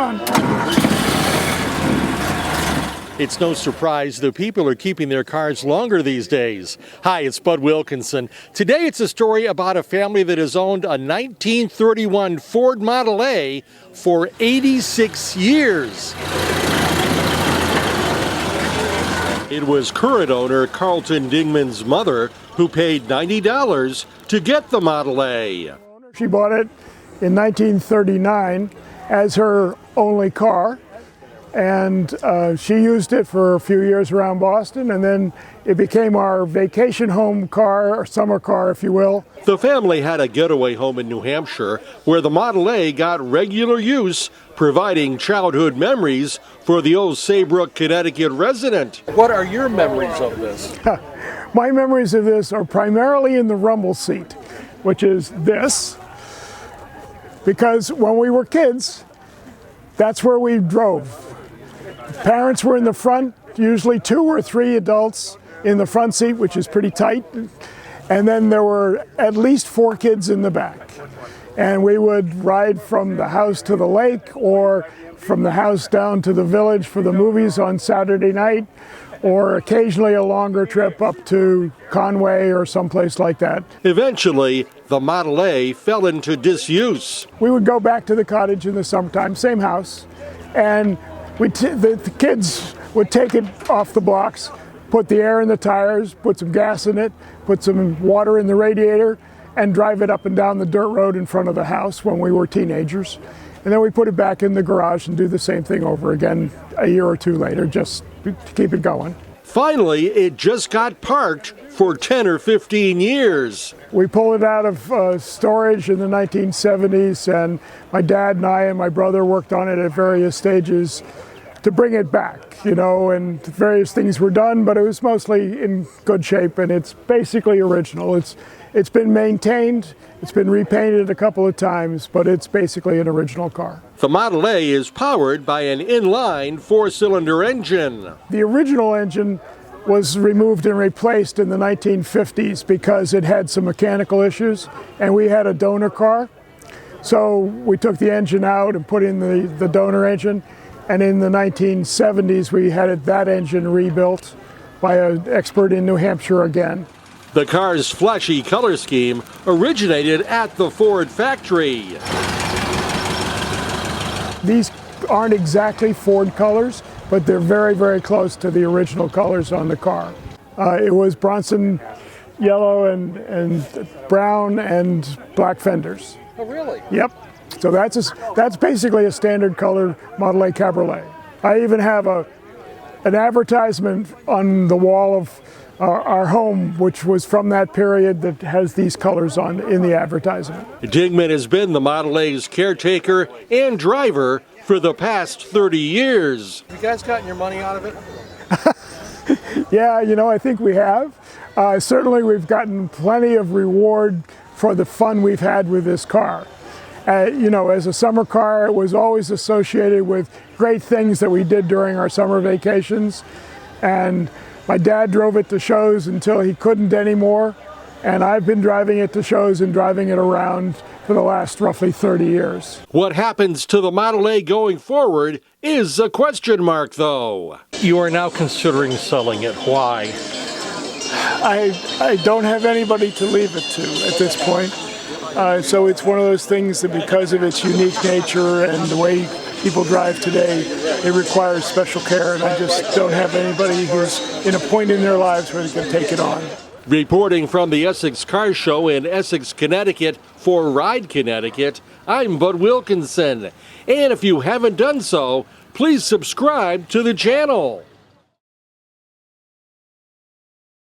around. It's no surprise that people are keeping their cars longer these days. Hi, it's Bud Wilkinson. Today it's a story about a family that has owned a 1931 Ford Model A for 86 years. It was current owner Carlton DIngman's mother who paid $90 to get the Model A. She bought it in 1939 as her only car. And she used it for a few years around Boston, and then it became our vacation home car, or summer car, if you will. The family had a getaway home in New Hampshire where the Model A got regular use, providing childhood memories for the old Saybrook, Connecticut resident. What are your memories of this? My memories of this are primarily in the rumble seat, which is this, because when we were kids, that's where we drove. Parents were in the front, usually 2 or 3 adults in the front seat, which is pretty tight. And then there were at least 4 kids in the back. And we would ride from the house to the lake or from the house down to the village for the movies on Saturday night, or occasionally a longer trip up to Conway or someplace like that. Eventually, the Model A fell into disuse. We would go back to the cottage in the summertime, same house, and the kids would take it off the blocks, put the air in the tires, put some gas in it, put some water in the radiator, and drive it up and down the dirt road in front of the house when we were teenagers. And then we put it back in the garage and do the same thing over again a year or 2 later, just to keep it going. Finally, it just got parked for 10 or 15 years. We pulled it out of storage in the 1970s, and my dad and I and my brother worked on it at various stages to bring it back, and various things were done, but it was mostly in good shape, and it's basically original. It's been maintained, it's been repainted a couple of times, but it's basically an original car. The Model A is powered by an inline 4-cylinder engine. The original engine was removed and replaced in the 1950s because it had some mechanical issues, and we had a donor car. So we took the engine out and put in the donor engine, and in the 1970s we had that engine rebuilt by an expert in New Hampshire again. The car's flashy color scheme originated at the Ford factory. These aren't exactly Ford colors, but they're very, very close to the original colors on the car. It was Bronson yellow and brown and black fenders. Oh, really? Yep. So that's basically a standard color Model A Cabriolet. I even have an advertisement on the wall of our home, which was from that period, that has these colors on in the advertisement. DIngman has been the Model A's caretaker and driver for the past 30 years. Have you guys gotten your money out of it? Yeah, I think we have. Certainly we've gotten plenty of reward for the fun we've had with this car. As a summer car, it was always associated with great things that we did during our summer vacations. And my dad drove it to shows until he couldn't anymore. And I've been driving it to shows and driving it around for the last roughly 30 years. What happens to the Model A going forward is a question mark, though. You are now considering selling it. Why? I don't have anybody to leave it to at this point. So it's one of those things that, because of its unique nature and the way people drive today, it requires special care, and I just don't have anybody who's in a point in their lives where they can take it on. Reporting from the Essex Car Show in Essex, Connecticut for Ride Connecticut, I'm Bud Wilkinson. And if you haven't done so, please subscribe to the channel.